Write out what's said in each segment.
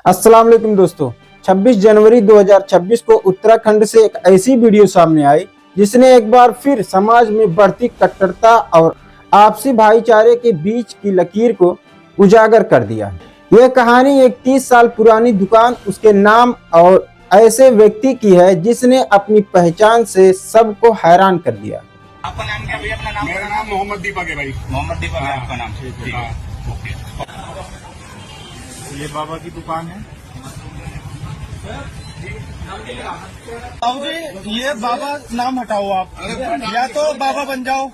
अस्सलाम वालेकुम दोस्तों। 26 जनवरी 2026 को उत्तराखंड से एक ऐसी वीडियो सामने आई जिसने एक बार फिर समाज में बढ़ती कट्टरता और आपसी भाईचारे के बीच की लकीर को उजागर कर दिया। यह कहानी एक 30 साल पुरानी दुकान, उसके नाम और ऐसे व्यक्ति की है जिसने अपनी पहचान से सबको हैरान कर दिया। आपका नाम क्या भैया? अपना नाम? मेरा नाम मोहम्मद दीपक है भाई। मोहम्मद दीपक है आपका नाम? ठीक है, ओके। ये बाबा की दुकान है। बाबूजी ये बाबा नाम हटाओ आप, या तो बाबा बन जाओ।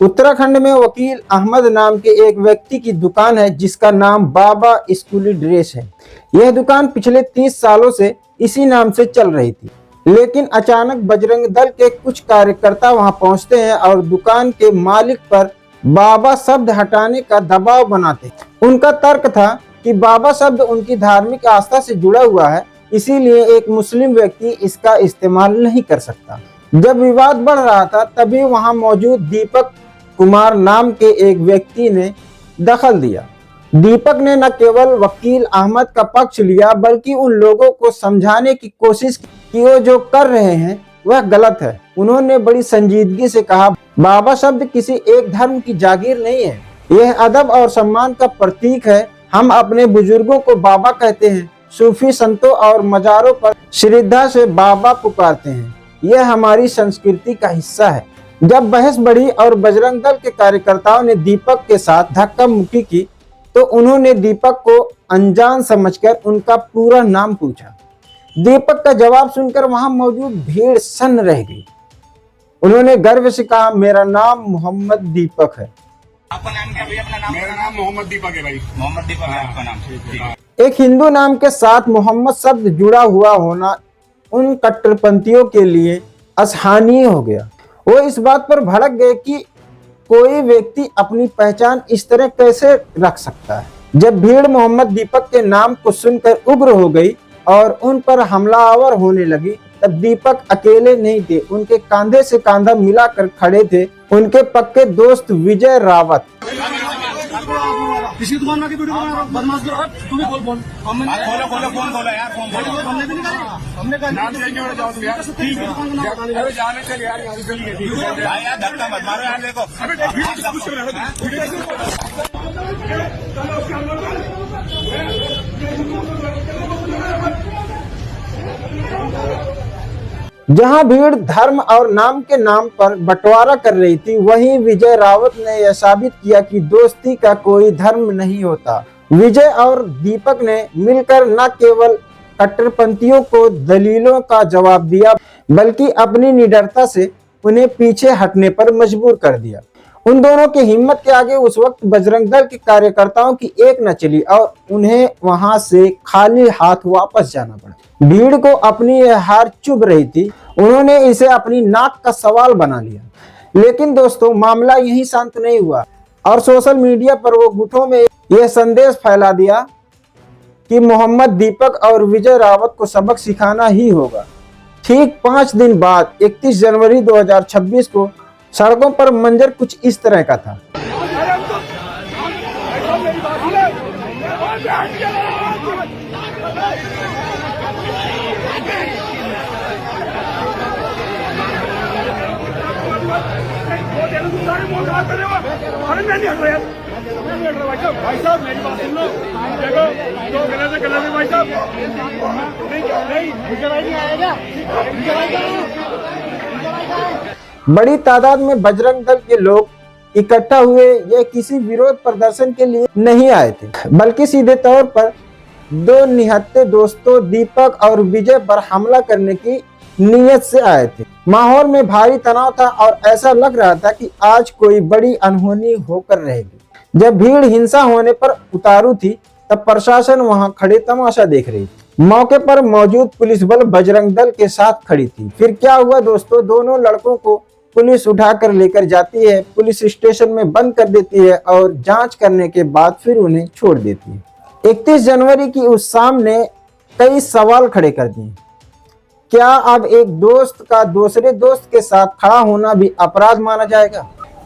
उत्तराखंड में वकील अहमद नाम के एक व्यक्ति की दुकान है जिसका नाम बाबा स्कूली ड्रेस है। यह दुकान पिछले 30 सालों से इसी नाम से चल रही थी, लेकिन अचानक बजरंग दल के कुछ कार्यकर्ता वहां पहुंचते हैं और दुकान के मालिक पर बाबा शब्द हटाने का दबाव बनाते। उनका तर्क था कि बाबा शब्द उनकी धार्मिक आस्था से जुड़ा हुआ है, इसीलिए एक मुस्लिम व्यक्ति इसका इस्तेमाल नहीं कर सकता। जब विवाद बढ़ रहा था तभी वहां मौजूद दीपक कुमार नाम के एक व्यक्ति ने दखल दिया। दीपक ने न केवल वकील अहमद का पक्ष लिया बल्कि उन लोगों को समझाने की कोशिश की कि वो जो कर रहे हैं वह गलत है। उन्होंने बड़ी संजीदगी से कहा, बाबा शब्द किसी एक धर्म की जागीर नहीं है, यह अदब और सम्मान का प्रतीक है। हम अपने बुजुर्गों को बाबा कहते हैं, सूफी संतों और मजारों पर श्रद्धा से बाबा पुकारते हैं, यह हमारी संस्कृति का हिस्सा है। जब बहस बढ़ी और बजरंग दल के कार्यकर्ताओं ने दीपक के साथ धक्का मुक्की की तो उन्होंने दीपक को अनजान समझकर उनका पूरा नाम पूछा। दीपक का जवाब सुनकर वहां मौजूद भीड़ सन्न रह गई। उन्होंने गर्व से कहा, मेरा नाम मोहम्मद दीपक है। आपका नाम क्या भैया? अपना नाम? मेरा नाम मोहम्मद दीपक है भाई। मोहम्मद दीपक है आपका नाम? ठीक है। एक हिंदू नाम के साथ मोहम्मद शब्द जुड़ा हुआ होना उन कट्टरपंथियों के लिए असहनीय हो गया। वो इस बात पर भड़क गए कि कोई व्यक्ति अपनी पहचान इस तरह कैसे रख सकता है। जब भीड़ मोहम्मद दीपक के नाम को सुनकर उग्र हो गई और उन पर हमलावर होने लगी, तब दीपक अकेले नहीं थे, उनके कंधे से कंधा मिलाकर खड़े थे उनके पक्के दोस्त विजय रावत। किसी दुकान में वीडियो बना रहा हूं, बदमाश लोग। तू भी बोल फोन। खोलो फोन खोलो यार, फोन खोलो। हमने भी नहीं कहा, हमने कहा नाम चेंज हो जाओ तुम यार। ठीक है, अरे जाने चल यार, यहाँ से चलिए। ठीक है भाई यार धक्का मत मारो यार, देखो। जहां भीड़ धर्म और नाम के नाम पर बंटवारा कर रही थी, वहीं विजय रावत ने यह साबित किया कि दोस्ती का कोई धर्म नहीं होता। विजय और दीपक ने मिलकर न केवल कट्टरपंथियों को दलीलों का जवाब दिया बल्कि अपनी निडरता से उन्हें पीछे हटने पर मजबूर कर दिया। उन दोनों की हिम्मत के आगे उस वक्त बजरंग दल के कार्यकर्ताओं की एक न चली और उन्हें वहां से खाली हाथ वापस जाना पड़ा। भीड़ को अपनी यह हार चुभ रही थी, उन्होंने इसे अपनी नाक का सवाल बना लिया। लेकिन दोस्तों, मामला यही शांत नहीं हुआ और सोशल मीडिया पर वो गुटों में यह संदेश फैला दिया कि मोहम्मद दीपक और विजय रावत को सबक सिखाना ही होगा। ठीक 5 दिन बाद 31 जनवरी 2026 को सड़कों पर मंजर कुछ इस तरह का था। भाई साहब मेरी बात सुन लो। देखो दो गले से भाई साहब नहीं आएगा। बड़ी तादाद में बजरंग दल के लोग इकट्ठा हुए। ये किसी विरोध प्रदर्शन के लिए नहीं आए थे, बल्कि सीधे तौर पर दो निहत्थे दोस्तों दीपक और विजय पर हमला करने की नीयत से आए थे। माहौल में भारी तनाव था और ऐसा लग रहा था कि आज कोई बड़ी अनहोनी होकर रहेगी। जब भीड़ हिंसा होने पर उतारू थी तब प्रशासन वहां खड़े तमाशा देख रही थी। मौके पर मौजूद पुलिस बल बजरंग दल के साथ खड़ी थी। फिर क्या हुआ दोस्तों, दोनों लड़कों को पुलिस उठाकर लेकर जाती है, पुलिस स्टेशन में बंद कर देती है और जांच करने के बाद फिर उन्हें छोड़ देती है। 31 जनवरी की उस शाम ने कई सवाल खड़े कर दिए। क्या अब एक दोस्त का दूसरे दोस्त के साथ खड़ा होना भी अपराध माना जाएगा?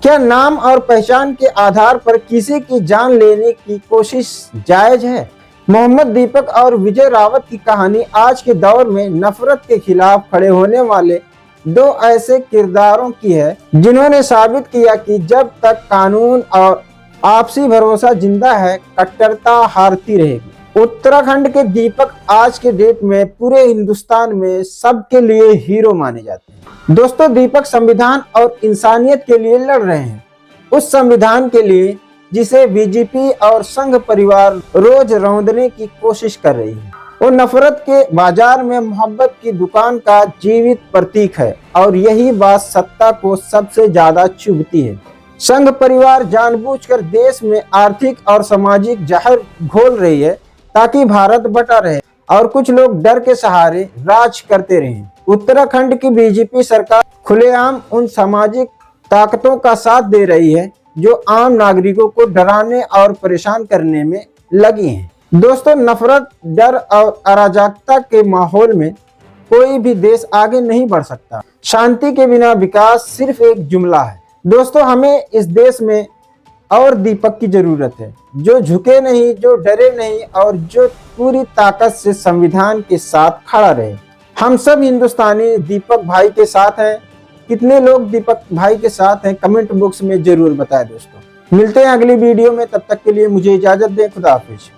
क्या नाम और पहचान के आधार पर किसी की जान लेने की कोशिश जायज है? मोहम्मद दीपक और विजय रावत की कहानी आज के दौर में नफरत के खिलाफ खड़े होने वाले दो ऐसे किरदारों की है जिन्होंने साबित किया कि जब तक कानून और आपसी भरोसा जिंदा है, कट्टरता हारती रहेगी। उत्तराखंड के दीपक आज के डेट में पूरे हिंदुस्तान में सबके लिए हीरो माने जाते हैं। दोस्तों, दीपक संविधान और इंसानियत के लिए लड़ रहे हैं, उस संविधान के लिए जिसे बीजेपी और संघ परिवार रोज रौंदने की कोशिश कर रही है। वो नफरत के बाजार में मोहब्बत की दुकान का जीवित प्रतीक है और यही बात सत्ता को सबसे ज्यादा चुभती है। संघ परिवार जानबूझकर देश में आर्थिक और सामाजिक जहर घोल रही है ताकि भारत बटा रहे और कुछ लोग डर के सहारे राज करते रहें। उत्तराखंड की बीजेपी सरकार खुलेआम उन सामाजिक ताकतों का साथ दे रही है जो आम नागरिकों को डराने और परेशान करने में लगी हैं। दोस्तों, नफरत, डर और अराजकता के माहौल में कोई भी देश आगे नहीं बढ़ सकता। शांति के बिना विकास सिर्फ एक जुमला है। दोस्तों, हमें इस देश में और दीपक की जरूरत है, जो झुके नहीं, जो डरे नहीं और जो पूरी ताकत से संविधान के साथ खड़ा रहे। हम सब हिंदुस्तानी दीपक भाई के साथ हैं। कितने लोग दीपक भाई के साथ हैं, कमेंट बॉक्स में जरूर बताएं। दोस्तों, मिलते हैं अगली वीडियो में, तब तक के लिए मुझे इजाजत दें। खुदा हाफिज।